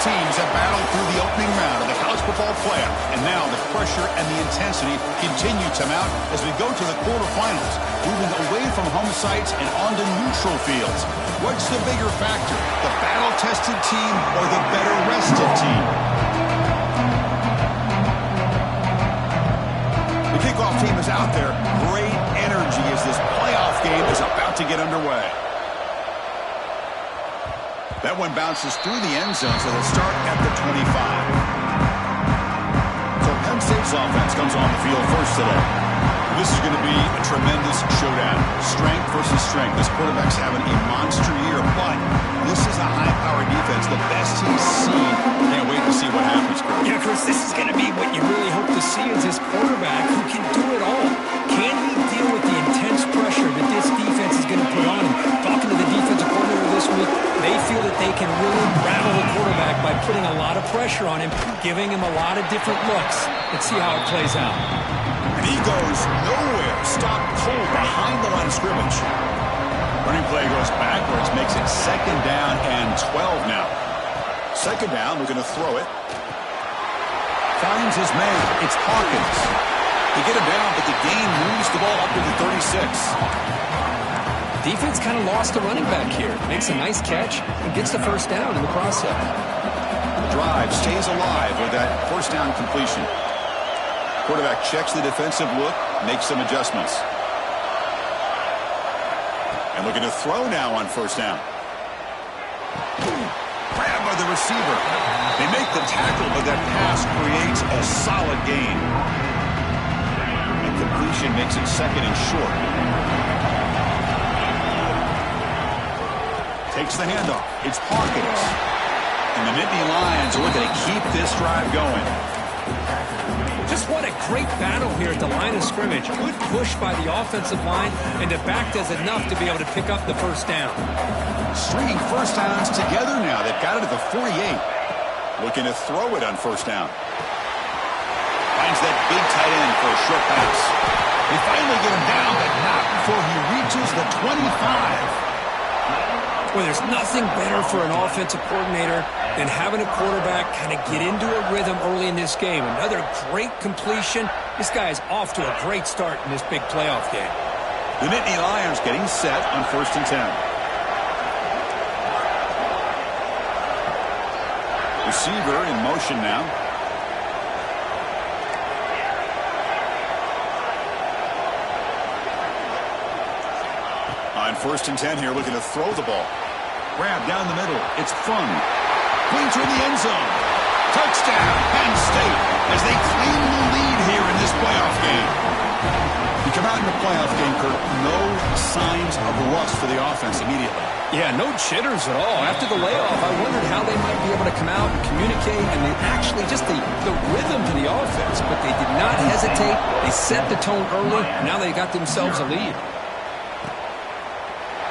teams have battled through the opening round of the college football playoff, and now the pressure and the intensity continue to mount as we go to the quarterfinals, moving away from home sites and onto neutral fields. What's the bigger factor, the battle-tested team or the better rested team? The kickoff team is out there. Great energy as this playoff game is about to get underway. That one bounces through the end zone, so they'll start at the 25. So Penn State's offense comes on the field first today. This is going to be a tremendous showdown. Strength versus strength. This quarterback's having a monster year, but this is a high-powered defense, the best he's seen. Can't wait to see what happens, Chris. Yeah, Chris, this is going to be what you really hope to see is this quarterback who can do it all. Can he deal with the intense pressure that this defense is going to put on him? Talking to the defensive coordinator this week, they feel that they can really rattle the quarterback by putting a lot of pressure on him, giving him a lot of different looks. Let's see how it plays out. And he goes nowhere. Stop cold behind the line of scrimmage. Running play goes backwards, makes it 2nd down and 12 now. 2nd down, looking to throw it. Finds his man. It's Hawkins. They get him down, but the gain moves the ball up to the 36. Defense kind of lost the running back here. Makes a nice catch and gets the 1st down in the process. The drive stays alive with that 1st down completion. Quarterback checks the defensive look, makes some adjustments. And looking to throw now on 1st down. Grabbed by the receiver. They make the tackle, but that pass creates a solid gain. And completion makes it 2nd and short. Takes the handoff. It's Hawkins. And the Nittany Lions are looking to keep this drive going. Just what a great battle here at the line of scrimmage. Good push by the offensive line, and the back does enough to be able to pick up the 1st down. Stringing 1st downs together now. They've got it at the 48. Looking to throw it on 1st down. Finds that big tight end for a short pass. They finally get him down, but not before he reaches the 25. Well, there's nothing better for an offensive coordinator than having a quarterback kind of get into a rhythm early in this game. Another great completion. This guy is off to a great start in this big playoff game. The Nittany Lions getting set on 1st and 10. Receiver in motion now. On 1st and 10 here, looking to throw the ball. Grab down the middle. It's Fung. Clean through the end zone. Touchdown, Penn State, as they claim the lead here in this playoff game. You come out in the playoff game, Kurt, no signs of rust for the offense immediately. Yeah, no jitters at all. After the layoff, I wondered how they might be able to come out and communicate, and they actually just the rhythm to the offense, but they did not hesitate. They set the tone early. Now they got themselves a lead.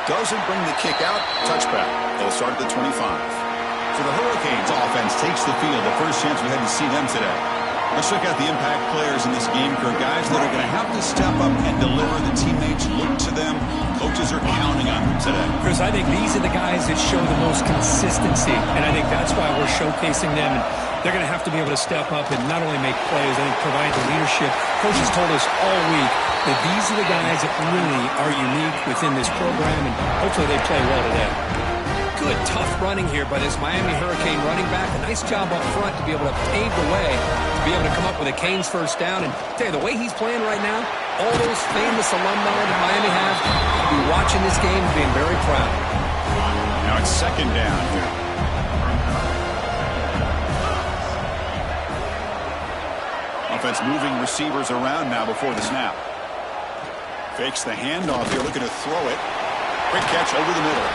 Doesn't bring the kick out. Touchback. They'll start at the 25. So the Hurricanes offense takes the field. The first chance we had to see them today. Let's check out the impact players in this game, Kurt. Guys that are going to have to step up and deliver. The teammates look to them. Coaches are counting on them today. Chris, I think these are the guys that show the most consistency, and I think that's why we're showcasing them. And they're going to have to be able to step up and not only make plays, I think provide the leadership. Coaches told us all week that these are the guys that really are unique within this program, and hopefully they play well today. Good, tough running here by this Miami Hurricane running back. A nice job up front to be able to pave the way, to be able to come up with a Canes 1st down. And tell you, the way he's playing right now, all those famous alumni that Miami have will be watching this game and being very proud. Now it's 2nd down here. Offense moving receivers around now before the snap. Fakes the handoff here, looking to throw it. Quick catch over the middle.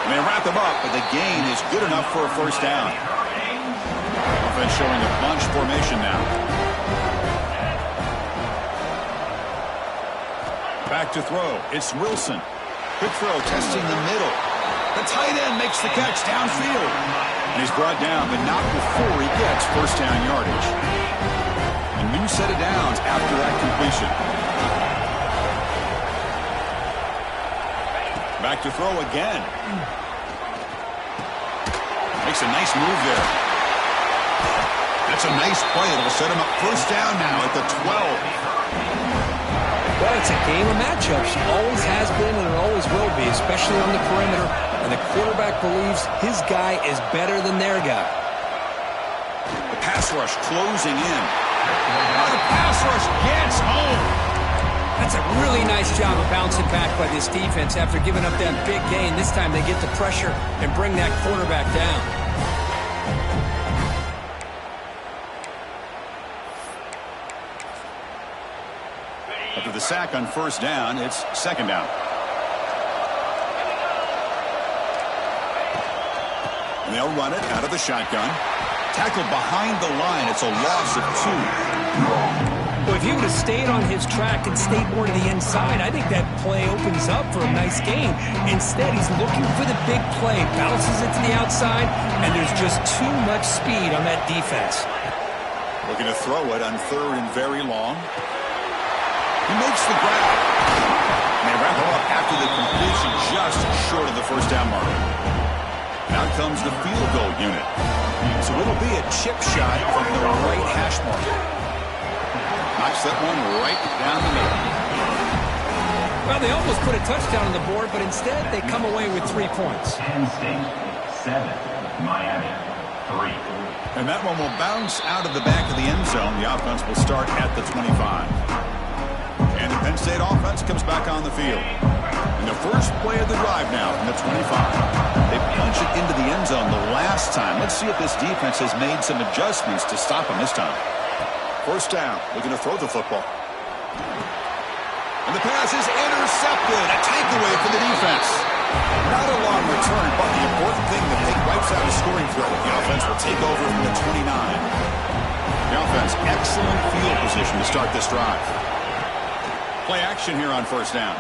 And they wrap him up, but the gain is good enough for a 1st down. Offense showing a bunch formation now. Back to throw. It's Wilson. Quick throw, testing the middle. The tight end makes the catch downfield. And he's brought down, but not before he gets 1st down yardage. A new set of downs after that completion. Back to throw again. Makes a nice move there. That's a nice play. It'll set him up first down now at the 12. Well, it's a game of matchups. Always has been and it always will be, especially on the perimeter. And the quarterback believes his guy is better than their guy. The pass rush closing in. Now the pass rush gets home. That's a really nice job of bouncing back by this defense after giving up that big gain. This time they get the pressure and bring that quarterback down. After the sack on first down, it's second down. And they'll run it out of the shotgun. Tackled behind the line. It's a loss of 2. Well, if he would have stayed on his track and stayed more to the inside, I think that play opens up for a nice gain. Instead, he's looking for the big play, bounces it to the outside, and there's just too much speed on that defense. Looking to throw it on third and very long. He makes the grab. And they wrap him up after the completion just short of the first down mark. Now comes the field goal unit. So it'll be a chip shot from the right hash mark. Knocks that one right down the middle. Well, they almost put a touchdown on the board, but instead they come away with 3 points. Penn State 7, Miami 3. And that one will bounce out of the back of the end zone. The offense will start at the 25. And the Penn State offense comes back on the field. And the first play of the drive now from the 25. They punch it into the end zone the last time. Let's see if this defense has made some adjustments to stop them this time. First down, looking to throw the football. And the pass is intercepted. A takeaway for the defense. Not a long return, but the important thing that they wipes out a scoring threat. The offense will take over from the 29. The offense, excellent field position to start this drive. Play action here on first down.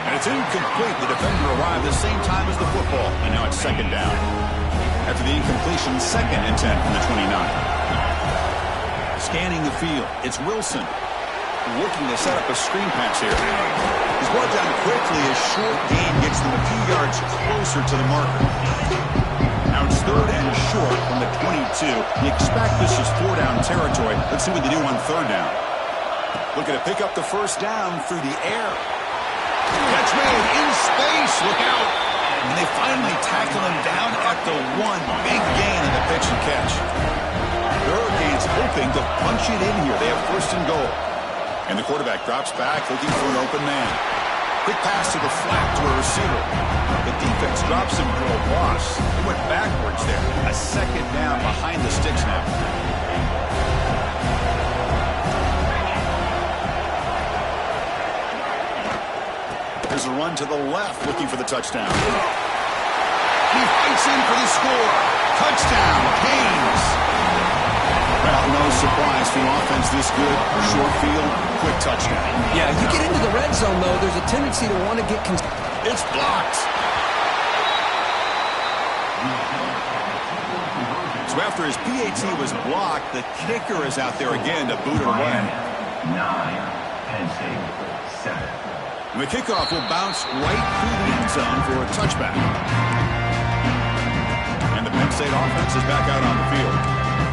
And it's incomplete. The defender arrived the same time as the football. And now it's second down. After the incompletion, second and 10 from the 29. Scanning the field. It's Wilson. Looking to set up a screen pass here. He's brought down quickly. A short gain gets them a few yards closer to the marker. Now it's third and short from the 22. You expect this is 4-down territory. Let's see what they do on third down. Looking to pick up the first down through the air. Catch made in space. Look out. And they finally tackle him down at the 1. Big gain in the pitch and catch. The Hurricanes hoping to punch it in here. They have first and goal. And the quarterback drops back looking for an open man. Quick pass to the flat to a receiver. The defense drops him for a loss. He went backwards there. A second down behind the sticks now. There's a run to the left looking for the touchdown. He fights in for the score. Touchdown, Canes. Well, no surprise from offense this good. Short field, quick touchdown. Yeah, you get into the red zone, though, there's a tendency to want to get... It's blocked. So after his PAT was blocked, the kicker is out there again to boot it away. 9, Penn State 7. And the kickoff will bounce right through the end zone for a touchback. And the Penn State offense is back out on the field.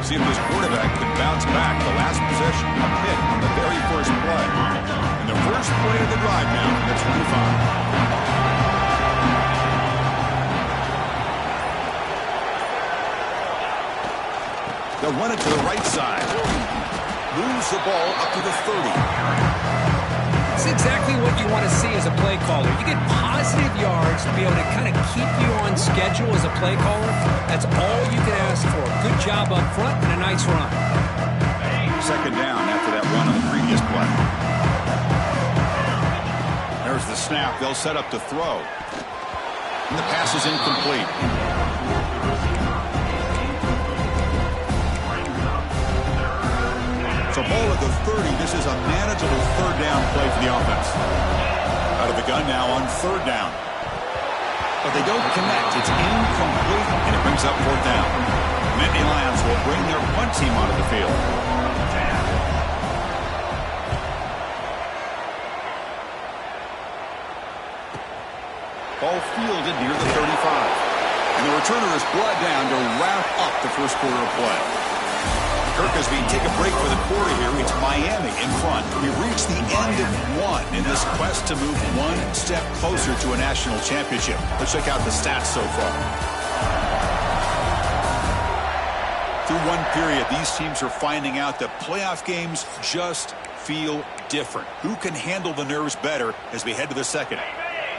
See if this quarterback can bounce back. The last possession, a pick on the very first play. And the first play of the drive now from the 25. They'll run it to the right side. Moves the ball up to the 30. It's exactly what you want to see as a play caller. You get positive yards to be able to kind of keep you on schedule as a play caller. That's all you can ask for. Good job up front and a nice run. Second down after that run on the previous play. There's the snap. They'll set up to throw. And the pass is incomplete. So ball at the 30. This is a manageable third down play for the offense. Out of the gun now on third down. But they don't connect. It's incomplete, and it brings up fourth down. Nittany Lions will bring their punt team onto the field. Ball fielded near the 35. And the returner is brought down to wrap up the first quarter of play. Kirk, as we take a break for the quarter here, it's Miami in front. We've reached the end of one in this quest to move one step closer to a national championship. Let's check out the stats so far. Through one period, these teams are finding out that playoff games just feel different. Who can handle the nerves better as we head to the second?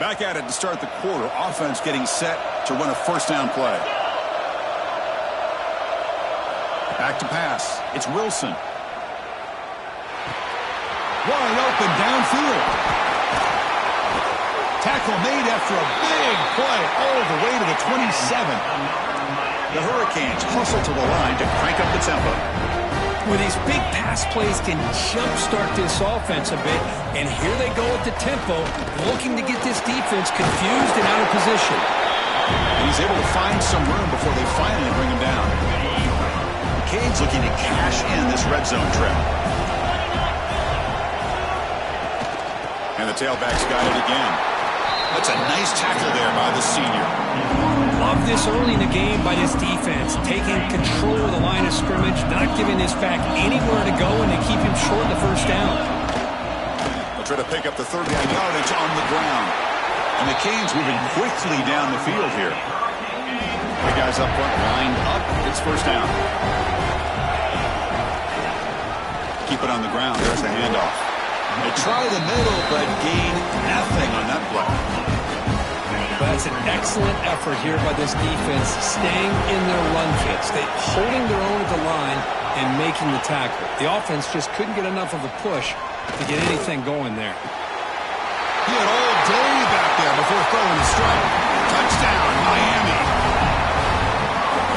Back at it to start the quarter. Offense getting set to run a first down play. Back to pass. It's Wilson. Wide open downfield. Tackle made after a big play all the way to the 27. The Hurricanes hustle to the line to crank up the tempo. Well, these big pass plays can jumpstart this offense a bit, and here they go at the tempo, looking to get this defense confused and out of position. And he's able to find some room before they finally bring him down. The Canes looking to cash in this red zone trip. And the tailback's got it again. That's a nice tackle there by the senior. Love this early in the game by this defense, taking control of the line of scrimmage, not giving this back anywhere to go, and they keep him short of the first down. They'll try to pick up the third down yardage on the ground. And the Canes moving quickly down the field here. The guys up front lined up. It's first down. Keep it on the ground. There's the handoff. They try the middle, but gain nothing on that play. That's an excellent effort here by this defense, staying in their run kits. They're holding their own at the line and making the tackle. The offense just couldn't get enough of a push to get anything going there. He had all day back there before throwing the strike. Touchdown, Miami.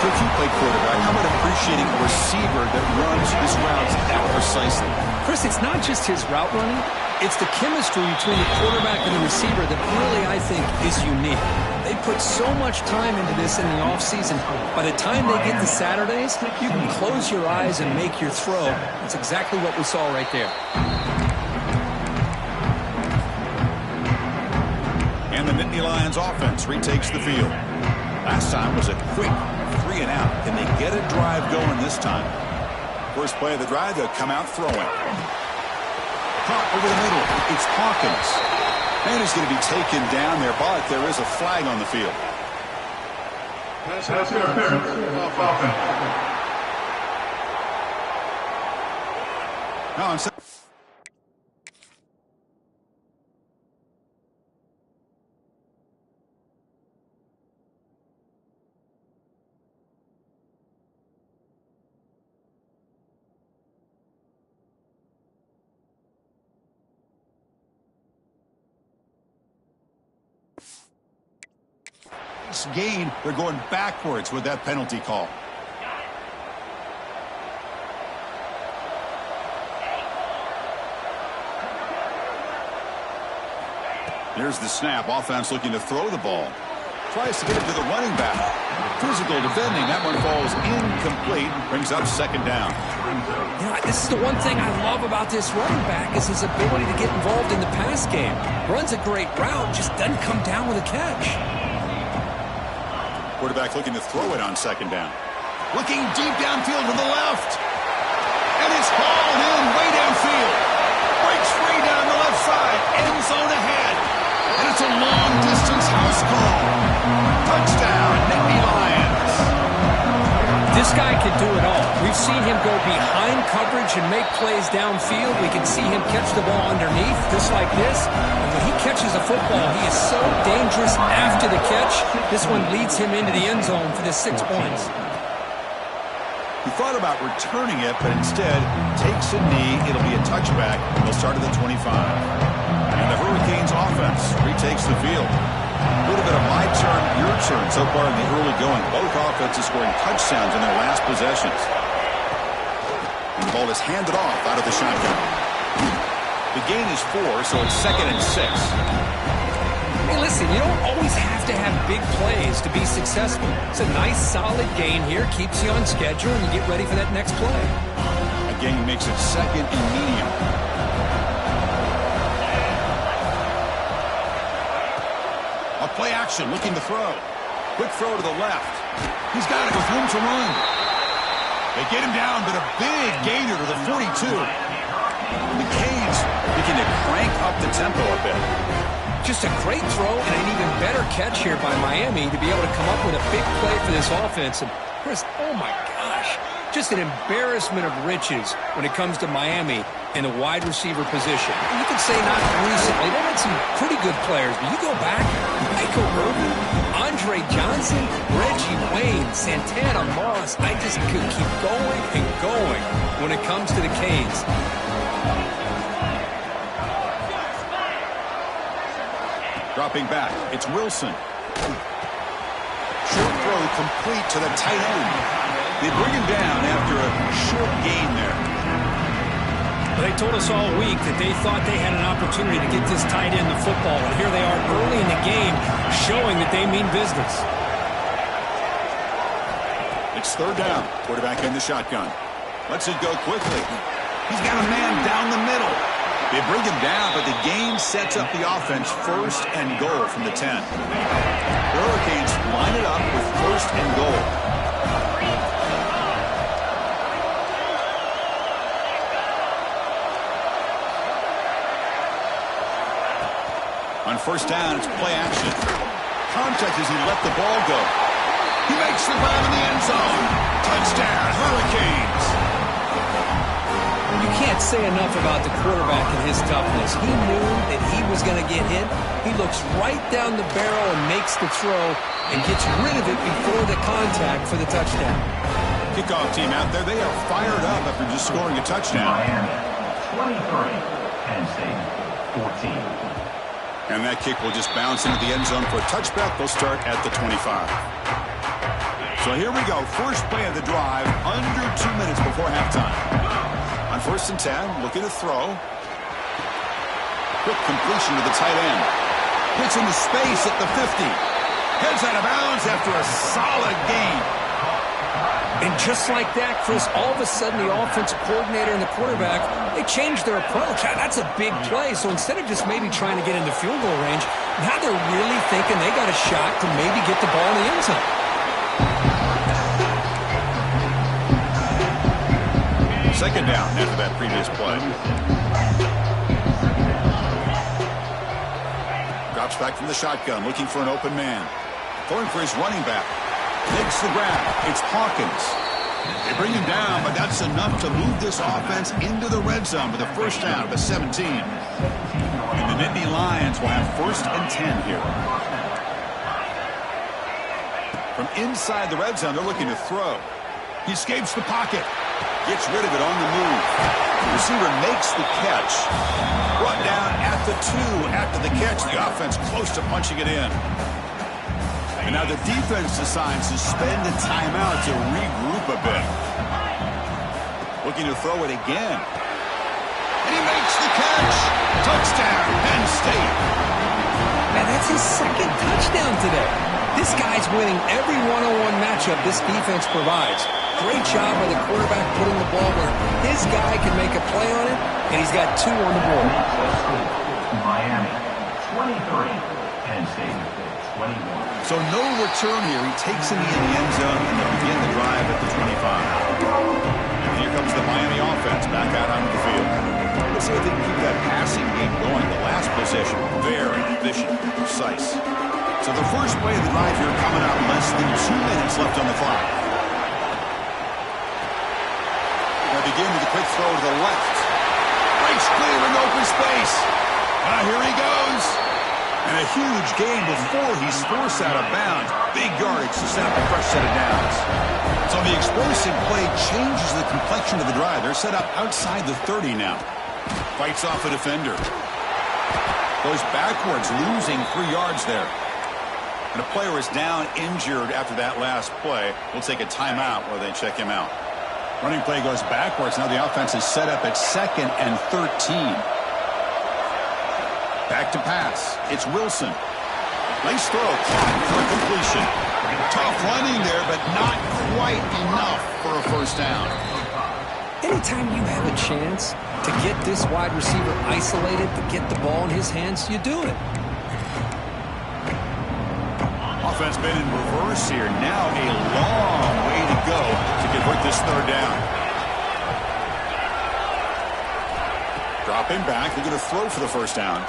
If you play quarterback, how about appreciating a receiver that runs his routes that precisely? Chris, it's not just his route running. It's the chemistry between the quarterback and the receiver that really, I think, is unique. They put so much time into this in the offseason. By the time they get to Saturdays, you can close your eyes and make your throw. That's exactly what we saw right there. And the Nittany Lions offense retakes the field. Last time was a quick 3 and out. Can they get a drive going this time? First play of the drive, they'll come out throwing. Caught over the middle. It's Hawkins. And he's going to be taken down there, but there is a flag on the field. That's interference. Offense. No, I'm saying. Gain, they're going backwards with that penalty call. There's the snap. Offense looking to throw the ball. Tries to get it to the running back. Physical defending. That one falls incomplete. Brings up second down. You know, this is the one thing I love about this running back is his ability to get involved in the pass game. Runs a great route, just doesn't come down with a catch. Quarterback looking to throw it on second down. Looking deep downfield to the left. And it's hauled in way downfield. Breaks free down the left side. End zone ahead. And it's a long-distance house call. Touchdown, Nittany Lions. This guy can do it all. We've seen him go behind coverage and make plays downfield. We can see him catch the ball underneath, just like this. And when he catches a football, he is so dangerous after the catch. This one leads him into the end zone for the 6 points. He thought about returning it, but instead takes a knee. It'll be a touchback. He'll start at the 25. And the Hurricanes offense retakes the field. A little bit of my turn, your turn so far in the early going. Both offenses scoring touchdowns in their last possessions. And the ball is handed off out of the shotgun. The gain is 4, so it's 2nd and 6. Hey, listen, you don't always have to have big plays to be successful. It's a nice, solid gain here. Keeps you on schedule, and you get ready for that next play. Again, he makes it 2nd and medium. A play action, looking to throw. Quick throw to the left. He's got it with room to run. They get him down, but a big tempo a bit. Just a great throw and an even better catch here by Miami to be able to come up with a big play for this offense. And Chris, oh my gosh, just an embarrassment of riches when it comes to Miami in the wide receiver position. You could say not recently. They've had some pretty good players, but you go back, Michael Irvin, Andre Johnson, Reggie Wayne, Santana Moss. I just could keep going and going when it comes to the Canes. Dropping back, it's Wilson. Short throw complete to the tight end. They bring him down after a short gain there. They told us all week that they thought they had an opportunity to get this tight end the football, and here they are early in the game showing that they mean business. It's third down. Quarterback in the shotgun. Lets it go quickly. He's got a man down the middle. They bring him down, but the game sets up the offense first and goal from the 10. The Hurricanes line it up with first and goal. On first down, it's play action. Contact as he let the ball go. He makes the grab in the end zone. Touchdown, Hurricanes. You can't say enough about the quarterback and his toughness. He knew that he was going to get hit. He looks right down the barrel and makes the throw and gets rid of it before the contact for the touchdown. Kickoff team out there, they are fired up after just scoring a touchdown. Miami, 23. Penn State, 14. And that kick will just bounce into the end zone for a touchback. They'll start at the 25. So here we go. First play of the drive, under 2 minutes before halftime. On first and 10, looking to throw. Quick completion to the tight end. Hits into space at the 50. Heads out of bounds after a solid gain. And just like that, Chris, all of a sudden the offensive coordinator and the quarterback, they changed their approach. That's a big play. So instead of just maybe trying to get into field goal range, now they're really thinking they got a shot to maybe get the ball in the end zone. Second down after that previous play. Drops back from the shotgun, looking for an open man. Throwing for his running back. Makes the grab. It's Hawkins. They bring him down, but that's enough to move this offense into the red zone with a first down at the 17. And the Nittany Lions will have first and 10 here. From inside the red zone, they're looking to throw. He escapes the pocket. Gets rid of it on the move. The receiver makes the catch. Brought down at the 2 after the catch. The offense close to punching it in. And now the defense decides to spend a timeout to regroup a bit. Looking to throw it again. And he makes the catch. Touchdown, Penn State. Man, that's his second touchdown today. This guy's winning every one-on-one matchup this defense provides. Great job by the quarterback putting the ball where his guy can make a play on it, and he's got 2 on the board. Miami, 23. Penn State, 21. So no return here. He takes him in the end zone, and they begin the drive at the 25. And here comes the Miami offense back out onto the field. Let's see if they can keep that passing game going. The last possession, very efficient, precise. So the first play of the drive here coming up, less than 2 minutes left on the clock. They'll begin with a quick throw to the left. Breaks clear in open space. Here he goes. And a huge gain before he's forced out of bounds. Big yardage to set up a fresh set of downs. So the explosive play changes the complexion of the drive. They're set up outside the 30 now. Fights off a defender. Goes backwards, losing 3 yards there. And a player is down injured after that last play. We'll take a timeout while they check him out. Running play goes backwards. Now the offense is set up at 2nd and 13. Back to pass. It's Wilson. Nice throw. Caught for a completion. Tough running there, but not quite enough for a first down. Anytime you have a chance to get this wide receiver isolated, to get the ball in his hands, you do it. Offense been in reverse here. Now a long way to go to convert this third down. Dropping back. They're going to throw for the first down.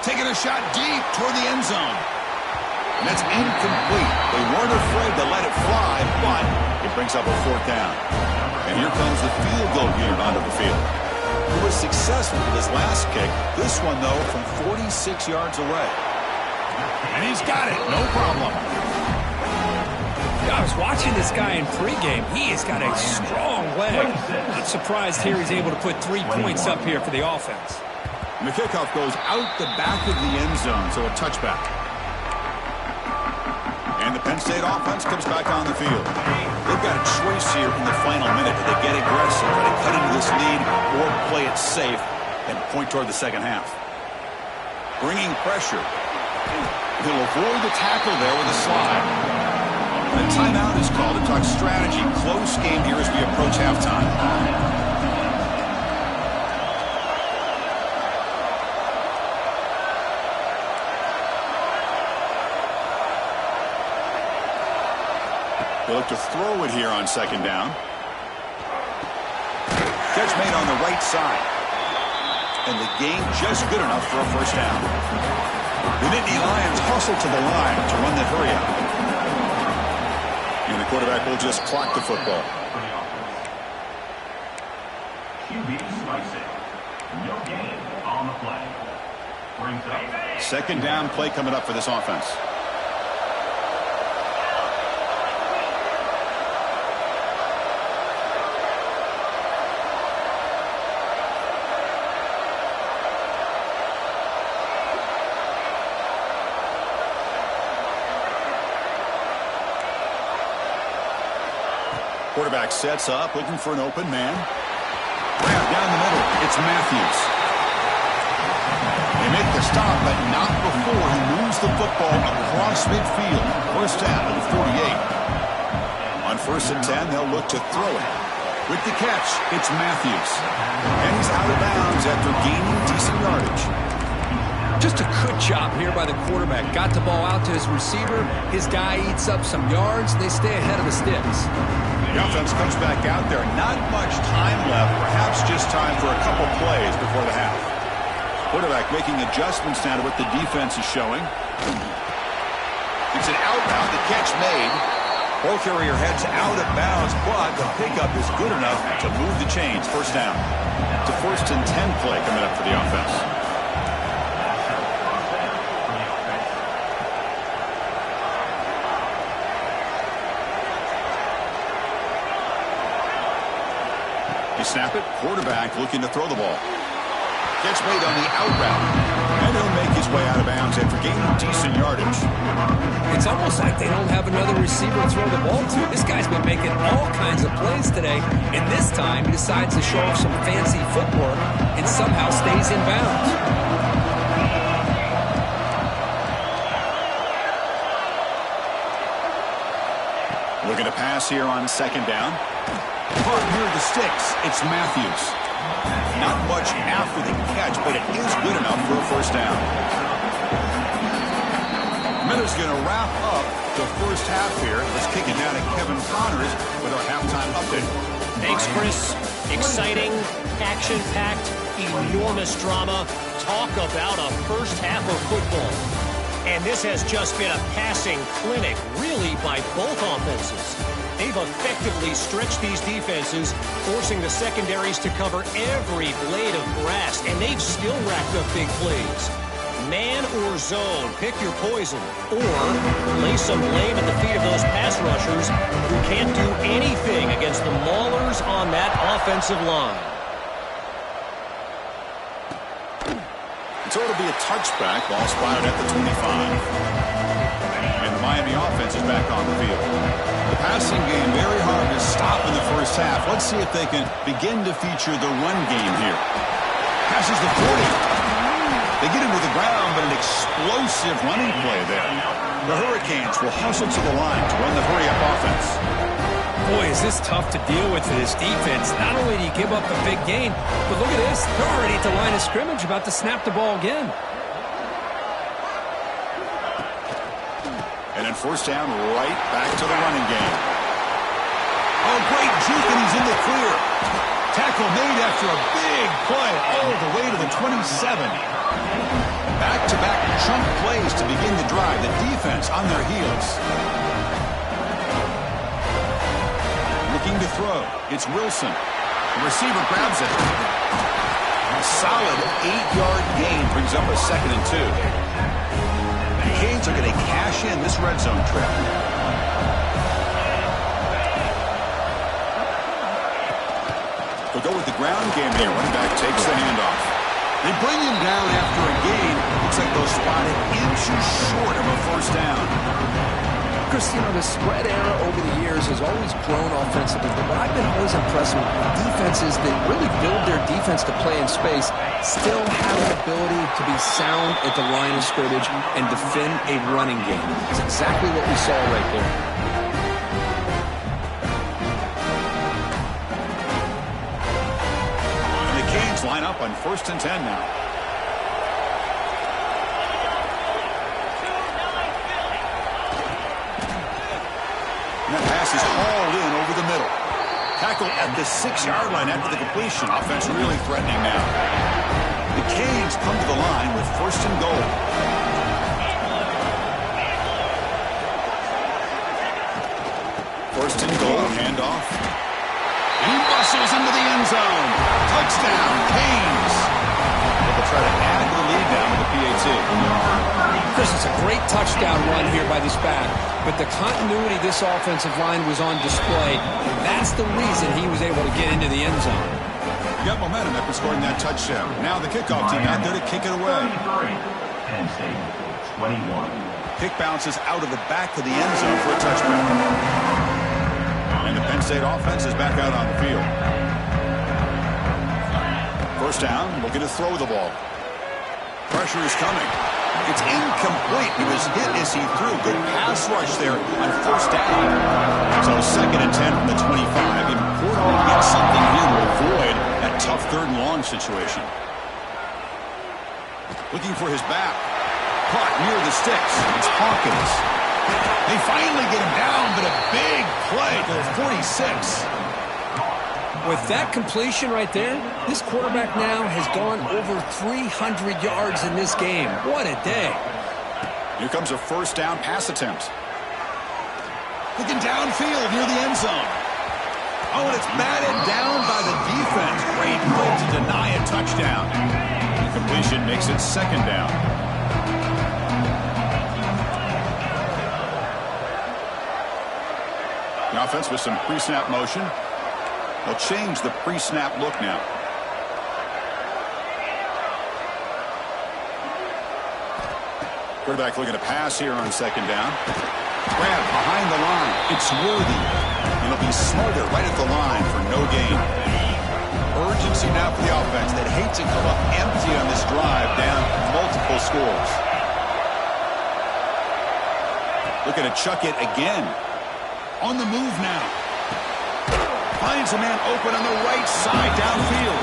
Taking a shot deep toward the end zone. And that's incomplete. They weren't afraid to let it fly, but it brings up a fourth down. And here comes the field goal unit onto the field. He was successful with his last kick. This one, though, from 46 yards away. And he's got it. No problem. I was watching this guy in pregame. He has got a strong leg. Not surprised here he's able to put 3 points up here for the offense. And the kickoff goes out the back of the end zone, so a touchback. And the Penn State offense comes back on the field. They've got a choice here in the final minute. Do they get aggressive, try to cut into this lead, or play it safe and point toward the second half? Bringing pressure. He'll avoid the tackle there with a slide. A timeout is called to talk strategy. Close game here as we approach halftime. They look to throw it here on second down. Catch made on the right side. And the gain just good enough for a first down. The Nittany Lions hustle to the line to run that hurry out. And the quarterback will just clock the football. QB slicing. No gain on the play. Brings up. Second down play coming up for this offense. Quarterback sets up, looking for an open man. Grab down the middle. It's Matthews. They make the stop, but not before he moves the football across midfield. First down to the 48. On 1st and 10, they'll look to throw it. With the catch, it's Matthews. And he's out of bounds after gaining decent yardage. Just a good job here by the quarterback. Got the ball out to his receiver. His guy eats up some yards. They stay ahead of the sticks. The offense comes back out there. Not much time left. Perhaps just time for a couple plays before the half. Quarterback making adjustments now to what the defense is showing. It's an outbound. The catch made. Ball carrier heads out of bounds, but the pickup is good enough to move the chains. First down. It's a 1st and 10 play coming up for the offense. Snap it. Quarterback looking to throw the ball. Catch made on the out route. And he'll make his way out of bounds after gaining decent yardage. It's almost like they don't have another receiver to throw the ball to. This guy's been making all kinds of plays today. And this time he decides to show off some fancy footwork and somehow stays in bounds. Looking to pass here on second down. Caught near the sticks. It's Matthews. Not much after the catch, but it is good enough for a first down. Miller's going to wrap up the first half here. Let's kick it down to Kevin Connors with our halftime update. Thanks, Chris. Exciting, action-packed, enormous drama. Talk about a first half of football. And this has just been a passing clinic, really, by both offenses. They've effectively stretched these defenses, forcing the secondaries to cover every blade of grass, and they've still racked up big plays. Man or zone, pick your poison, or lay some blame at the feet of those pass rushers who can't do anything against the maulers on that offensive line. So it'll be a touchback, ball spotted at the 25. And the Miami offense is back on the field. The passing game very hard to stop in the first half. Let's see if they can begin to feature the run game here. Passes the 40. They get into the ground, but an explosive running play there. The Hurricanes will hustle to the line to run the hurry-up offense. Boy, is this tough to deal with for this defense. Not only do you give up a big gain, but look at this. They're already at the line of scrimmage, about to snap the ball again. And then first down, right back to the running game. Oh, great juke, and he's in the clear. Tackle made after a big play all the way to the 27. back-to-back chunk plays to begin the drive. The defense on their heels. Looking to throw. It's Wilson. The receiver grabs it. A solid 8-yard gain brings up a 2nd and 2. The Canes are going to cash in this red zone trip. They'll go with the ground game here. Running back takes the handoff. They bring him down after a gain. Looks like they'll spot it inches short of a 1st down. Chris, the spread era over the years has always grown offensively, but what I've been always impressed with defenses that really build their defense to play in space still have an ability to be sound at the line of scrimmage and defend a running game. It's exactly what we saw right there. And the Canes line up on 1st and 10 now. And that pass is hauled in over the middle. Tackle at the 6-yard line after the completion. Offense really threatening now. The Canes come to the line with 1st and goal. First and goal, handoff. He muscles into the end zone. Touchdown, Canes. They'll try to add to the lead now with the PAT. Chris, it's a great touchdown run here by this back, but the continuity of this offensive line was on display. That's the reason he was able to get into the end zone. Got momentum after scoring that touchdown. Now the kickoff team out there to kick it away. Penn State 21. Kick bounces out of the back of the end zone for a touchback. And the Penn State offense is back out on the field. 1st down, looking to throw the ball. Pressure is coming. It's incomplete. He was hit as he threw. Good pass rush there on 1st down. So 2nd and 10 from the 25. Important to get something here to avoid that tough 3rd and long situation. Looking for his back. Caught near the sticks. It's Hawkins. They finally get him down, but a big play to the 46. With that completion right there, this quarterback now has gone over 300 yards in this game. What a day. Here comes a 1st down pass attempt. Looking downfield near the end zone. Oh, and it's batted down by the defense. Great play to deny a touchdown. Completion makes it 2nd down. The offense with some pre-snap motion. They'll change the pre-snap look now. Quarterback looking to pass here on 2nd down. Grab behind the line. It's Worthy. And he'll be smarter right at the line for no gain. Urgency now for the offense. They'd hate to come up empty on this drive, down multiple scores. Looking to chuck it again. On the move now. Finds a man open on the right side downfield.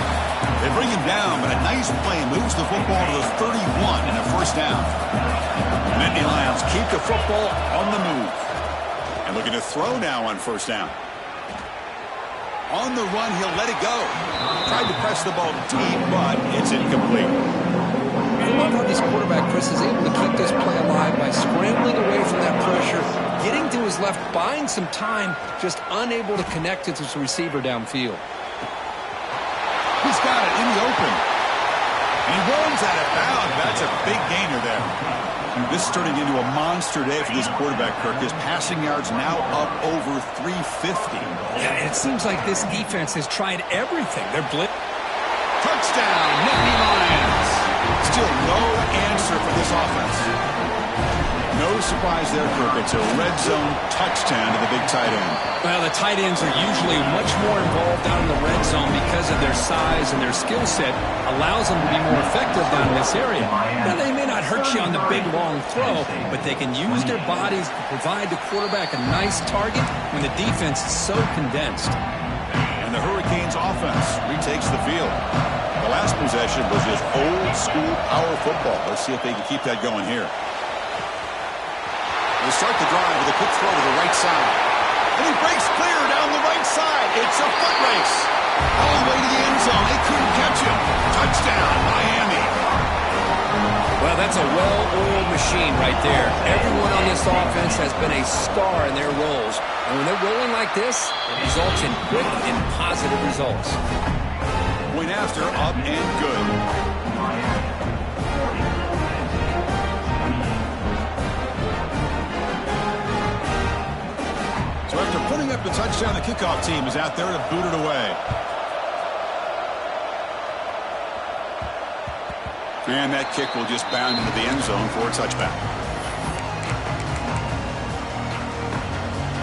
They bring him down, but a nice play moves the football to the 31 and a 1st down. Nittany Lions keep the football on the move. And looking to throw now on 1st down. On the run, he'll let it go. Tried to press the ball deep, but it's incomplete. I love how this quarterback, Chris, is able to keep this play alive by scrambling away from that pressure, getting to his left, buying some time, just unable to connect to his receiver downfield. He's got it in the open. And he runs out of bounds. That's a big gainer there. This is turning into a monster day for this quarterback, Kirk. His passing yards now up over 350. Yeah, it seems like this defense has tried everything. They're blitz. Touchdown, Nittany Lions. Still no answer for this offense. No surprise there, Kirk. It's a red zone touchdown to the big tight end. Well, the tight ends are usually much more involved down in the red zone because of their size and their skill set allows them to be more effective down in this area. Now, they may not hurt you on the big, long throw, but they can use their bodies to provide the quarterback a nice target when the defense is so condensed. And the Hurricanes offense retakes the field. The last possession was just old-school power football. Let's see if they can keep that going here. They start the drive with a quick throw to the right side. And he breaks clear down the right side. It's a foot race. All the way to the end zone. They couldn't catch him. Touchdown, Miami. Well, that's a well-oiled machine right there. Everyone on this offense has been a star in their roles. And when they're rolling like this, it results in quick and positive results. Point after, up and good. So after putting up the touchdown, the kickoff team is out there to boot it away. And that kick will just bound into the end zone for a touchback.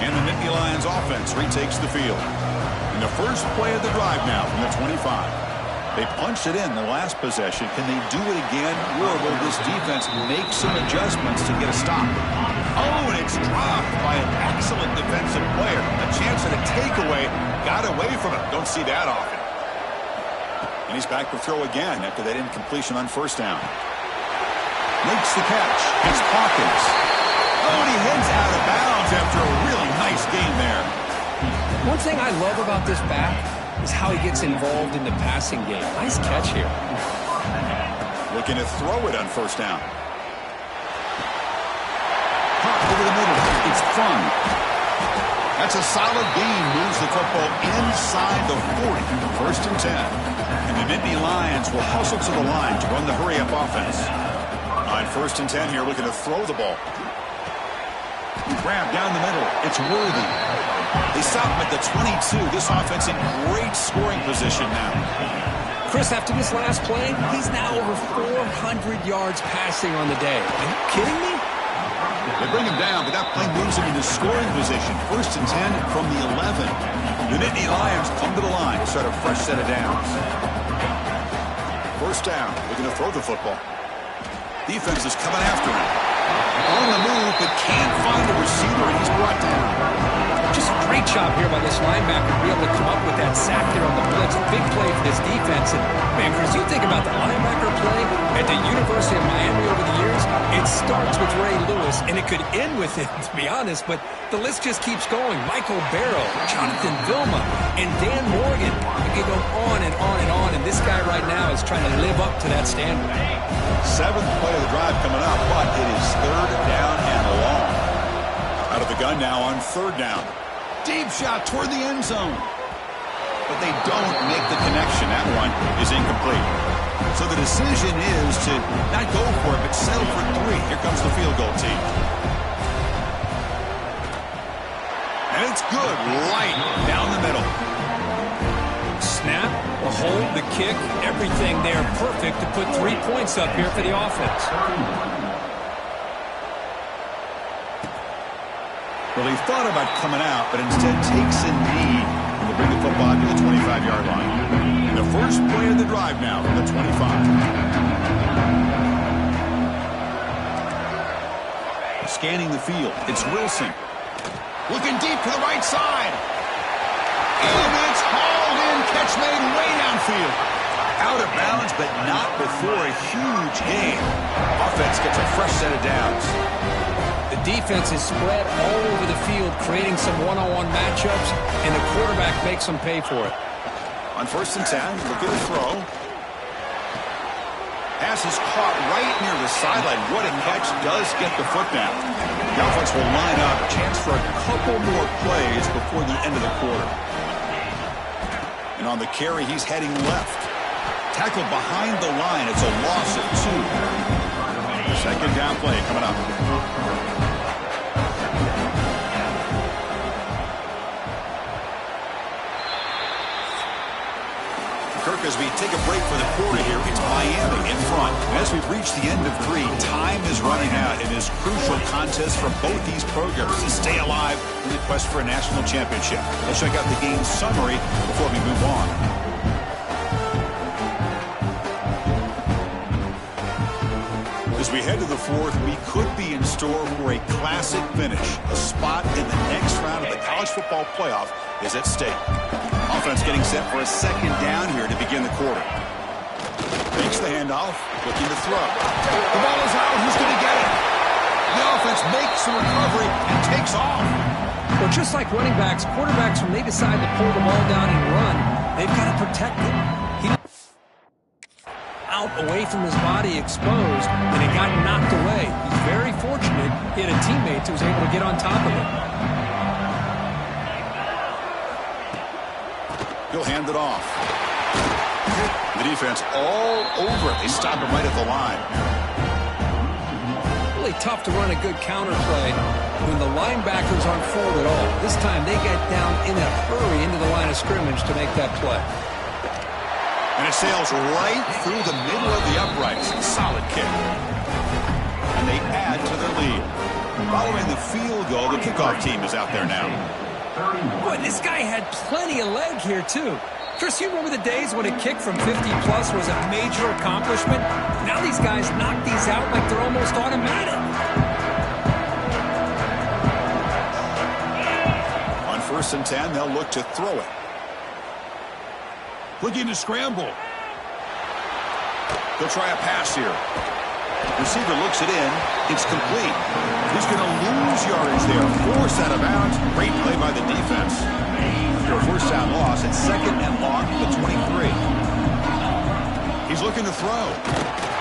And the Nittany Lions offense retakes the field. In the first play of the drive now from the 25. They punched it in the last possession. Can they do it again? Or will this defense make some adjustments to get a stop? Oh, and it's dropped by an excellent defensive player. A chance at a takeaway. Got away from it. Don't see that often. And he's back to throw again after that incompletion on first down. Makes the catch. It's Hawkins. Oh, and he heads out of bounds after a really nice game there. One thing I love about this back is how he gets involved in the passing game. Nice catch here. Looking to throw it on first down. Pop over the middle. It's fun. That's a solid gain. Moves the football inside the 40. First and 10. And the Nittany Lions will hustle to the line to run the hurry-up offense. On first and 10 here, looking to throw the ball. Grab down the middle. It's Worthy. They stop him at the 22. This offense in great scoring position now. Chris, after this last play, he's now over 400 yards passing on the day. Are you kidding me? They bring him down, but that play moves him into scoring position. First and 10 from the 11. The Nittany Lions come to the line to start a fresh set of downs. First down, looking to throw the football. Defense is coming after him. On the move, but can't find a receiver, and he's brought down. Just a great job here by this linebacker to be able to come up with that sack there on the blitz. A big play for this defense. And, man, Chris, you think about the linebacker play at the University of Miami over the years, it starts with Ray Lewis, and it could end with him, to be honest, but the list just keeps going. Michael Barrow, Jonathan Vilma, and Dan Morgan. You can go on and on and on, and this guy right now is trying to live up to that standard. Seventh play of the drive coming up, but it is third down and long. Out of the gun now on third down. Deep shot toward the end zone. But they don't make the connection. That one is incomplete. So the decision is to not go for it, but settle for 3. Here comes the field goal team. And it's good. Right down the middle. Snap, the hold, the kick, everything there perfect to put 3 points up here for the offense. Well, he thought about coming out, but instead takes a knee and will bring the football to the 25-yard line. The first play of the drive now from the 25. Scanning the field, it's Wilson. Looking deep to the right side. And it's hauled in, catch made way downfield. Out of bounds, but not before a huge gain. Offense gets a fresh set of downs. The defense is spread all over the field, creating some one-on-one matchups, and the quarterback makes them pay for it. On first and 10, looking to throw. Pass is caught right near the sideline. What a catch. Does get the foot down. The offense will line up. Chance for a couple more plays before the end of the quarter. And on the carry, he's heading left. Tackled behind the line. It's a loss of 2. Second down play coming up. Kirk, as we take a break for the quarter here, it's Miami in front. And as we've reached the end of 3, time is running out in this crucial contest for both these programs to stay alive in the quest for a national championship. Let's check out the game summary before we move on. As we head to the 4th, we could be in store for a classic finish. A spot in the next round of the college football playoff is at stake. Offense getting set for a second down here to begin the quarter. Makes the handoff, looking to throw. The ball is out. Who's going to get it? The offense makes the recovery and takes off. Well, just like running backs, quarterbacks, when they decide to pull the ball down and run, they've got to protect it. out away from his body exposed, and it got knocked away. He's very fortunate he had a teammate who was able to get on top of it. He'll hand it off. The defense all over it. They stop him right at the line. Really tough to run a good counter play when the linebackers aren't forward at all. This time they get down in a hurry into the line of scrimmage to make that play. And it sails right through the middle of the uprights. Solid kick. And they add to their lead. Following the field goal, the kickoff team is out there now. Boy, this guy had plenty of leg here, too. Chris, you remember the days when a kick from 50-plus was a major accomplishment? Now these guys knock these out like they're almost automatic. On 1st and 10, they'll look to throw it. Looking to scramble. They'll try a pass here. Receiver looks it in. It's complete. He's going to lose yardage there. Forced out of bounds. Great play by the defense. For a first down loss, it's 2nd and long at the 23. He's looking to throw.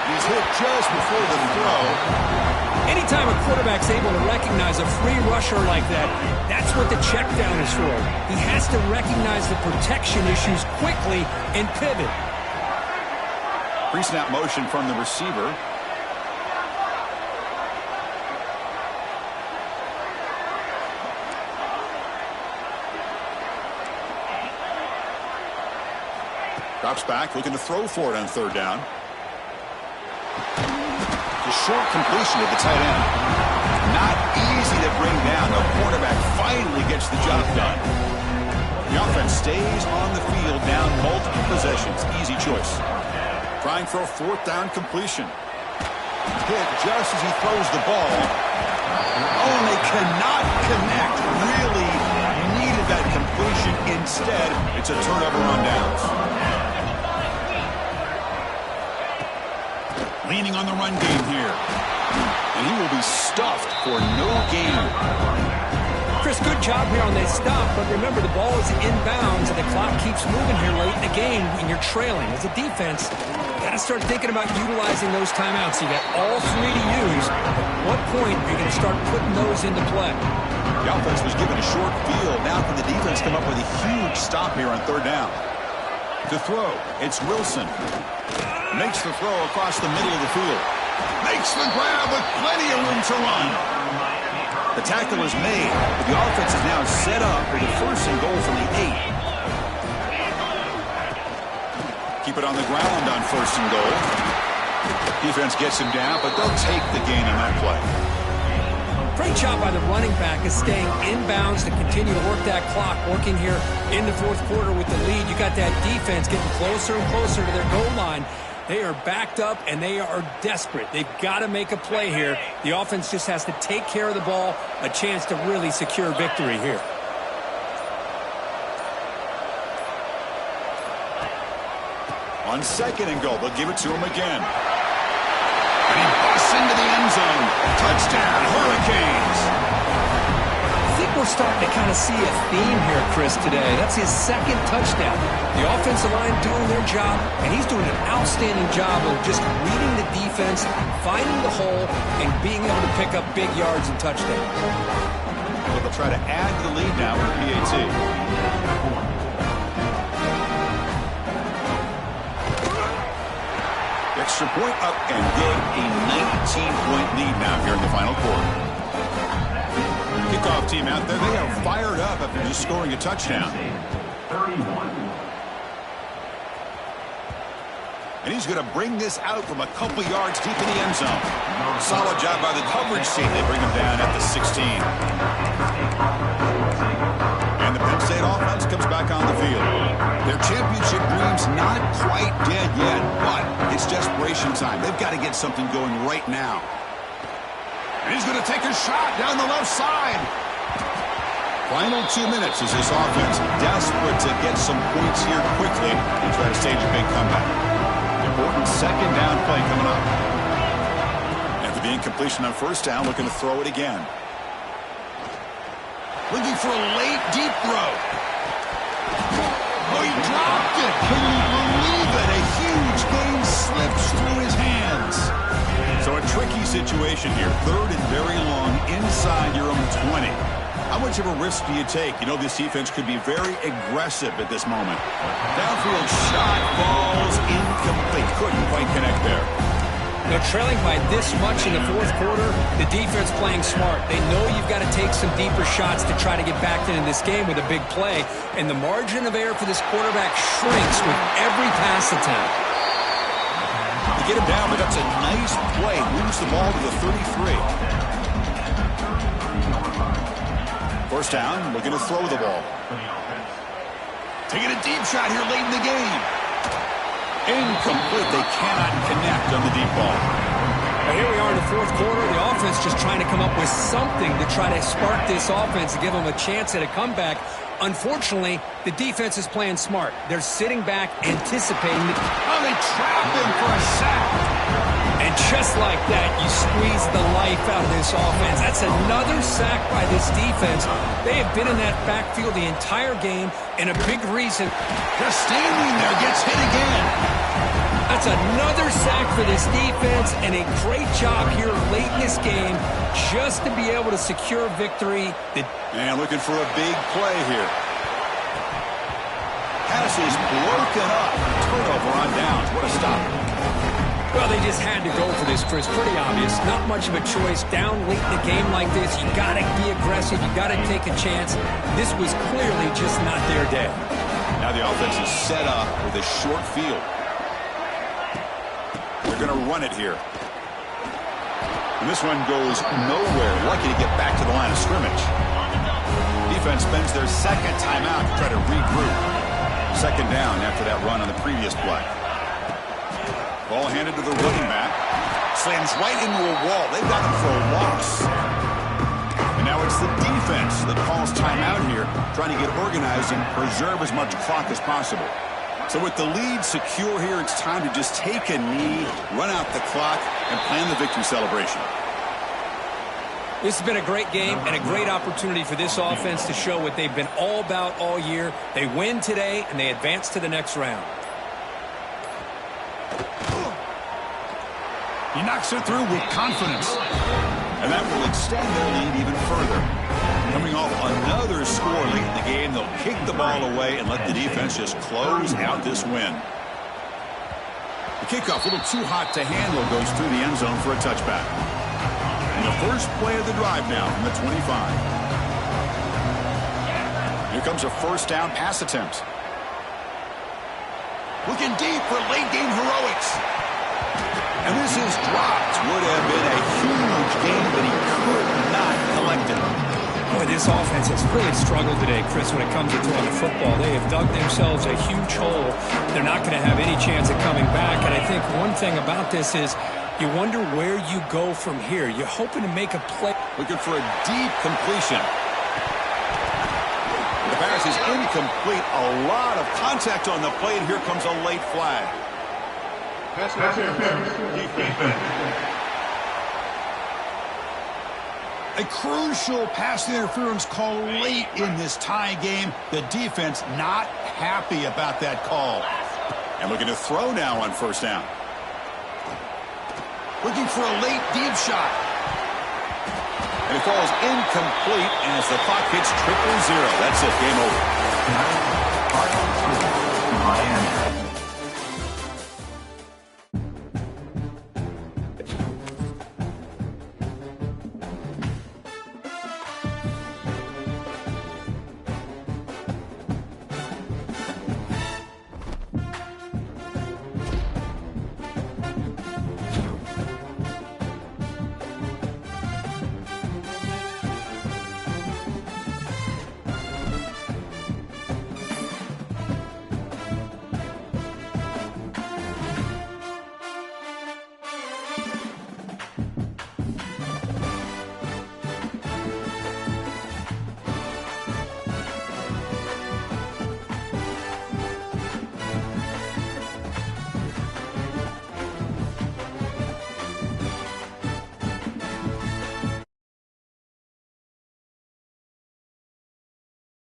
He's hit just before the throw. Anytime a quarterback's able to recognize a free rusher like that, that's what the check down is for. He has to recognize the protection issues quickly and pivot. Pre-snap motion from the receiver. Drops back, looking to throw for it on 3rd down. The short completion to the tight end. Not easy to bring down. The cornerback finally gets the job done. The offense stays on the field down multiple possessions. Easy choice. Trying for a 4th down completion. Hit just as he throws the ball. Oh, and they cannot connect. Really needed that completion. Instead, it's a turnover on downs. Leaning on the run game here. And he will be stuffed for no gain. Chris, good job here on that stop, but remember the ball is inbounds and the clock keeps moving here late in the game when you're trailing. As a defense, you got to start thinking about utilizing those timeouts. You got all 3 to use. At what point are you going to start putting those into play? The offense was given a short field. Now can the defense come up with a huge stop here on 3rd down? To throw, it's Wilson. Makes the throw across the middle of the field. Makes the grab with plenty of room to run. The tackle is made, but the offense is now set up for the 1st and goal from the 8. Keep it on the ground on 1st and goal. Defense gets him down, but they'll take the gain on that play. Great job by the running back is staying inbounds to continue to work that clock, working here in the 4th quarter with the lead. You got that defense getting closer and closer to their goal line. They are backed up, and they are desperate. They've got to make a play here. The offense just has to take care of the ball, a chance to really secure victory here. On 2nd and goal, they'll give it to him again. And he busts into the end zone. Touchdown, Hurricanes. I think we're starting to kind of see a theme here, Chris, today. That's his 2nd touchdown. The offensive line doing their job, and he's doing an outstanding job of just reading the defense, finding the hole, and being able to pick up big yards and touchdowns. So they'll try to add to the lead now with the PAT. Extra point up and get a 19-point lead now here in the final quarter. Kickoff team out there, they are fired up after just scoring a touchdown. 31. And he's going to bring this out from a couple yards deep in the end zone. Solid job by the coverage team. They bring him down at the 16. And the Penn State offense comes back on the field. Their championship dreams not quite dead yet, but it's desperation time. They've got to get something going right now. And he's going to take a shot down the left side. Final 2 minutes as this offense desperate to get some points here quickly and try to stage a big comeback. Important 2nd down play coming up. After the incompletion on 1st down, looking to throw it again. Looking for a late deep throw. Oh, he dropped it. Can you believe it? A huge gain slips situation here. Third and very long inside your own 20. How much of a risk do you take? You know this defense could be very aggressive at this moment. Downfield shot falls incomplete. Couldn't quite connect there. They're trailing by this much in the fourth quarter. The defense playing smart. They know you've got to take some deeper shots to try to get back into this game with a big play. And the margin of error for this quarterback shrinks with every pass attempt. To get him down, but that's a nice play. Moves the ball to the 33. First down, looking to throw the ball. Taking a deep shot here late in the game. Incomplete. They cannot connect on the deep ball. Well, here we are in the fourth quarter. The offense just trying to come up with something to try to spark this offense and give them a chance at a comeback. Unfortunately, the defense is playing smart. They're sitting back, anticipating. Oh, they trap him for a sack. And just like that, you squeeze the life out of this offense. That's another sack by this defense. They have been in that backfield the entire game, and a big reason. Just standing there, gets hit again. That's another sack for this defense, and a great job here late in this game just to be able to secure victory. And looking for a big play here. Pass is broken up. Turnover on downs. What a stop. Well, they just had to go for this, Chris. Pretty obvious. Not much of a choice. Down late in a game like this, you got to be aggressive. You got to take a chance. This was clearly just not their day. Now the offense is set up with a short field. They're going to run it here. And this one goes nowhere. Lucky to get back to the line of scrimmage. Defense spends their second timeout to try to regroup. Second down after that run on the previous play. Ball handed to the running back. Slams right into a wall. They've got him for a loss. And now it's the defense that calls timeout here, trying to get organized and preserve as much clock as possible. So with the lead secure here, it's time to just take a knee, run out the clock, and plan the victory celebration. This has been a great game and a great opportunity for this offense to show what they've been all about all year. They win today, and they advance to the next round. He knocks it through with confidence. And that will extend their lead even further. Coming off another score late in the game, they'll kick the ball away and let the defense just close out this win. The kickoff, a little too hot to handle, goes through the end zone for a touchback. And the first play of the drive now from the 25. Here comes a first down pass attempt. Looking deep for late game heroics. And this is dropped. Would have been a huge game, but he could not collect it. Boy, this offense has really struggled today, Chris, when it comes to throwing the football. They have dug themselves a huge hole. They're not going to have any chance of coming back. And I think one thing about this is you wonder where you go from here. You're hoping to make a play. Looking for a deep completion. The pass is incomplete. A lot of contact on the play, and here comes a late flag. Pass interference. A crucial pass interference call late in this tie game. The defense not happy about that call. And looking to throw now on first down. Looking for a late deep shot. And it falls incomplete as the clock hits 0-0. That's it. Game over. Miami.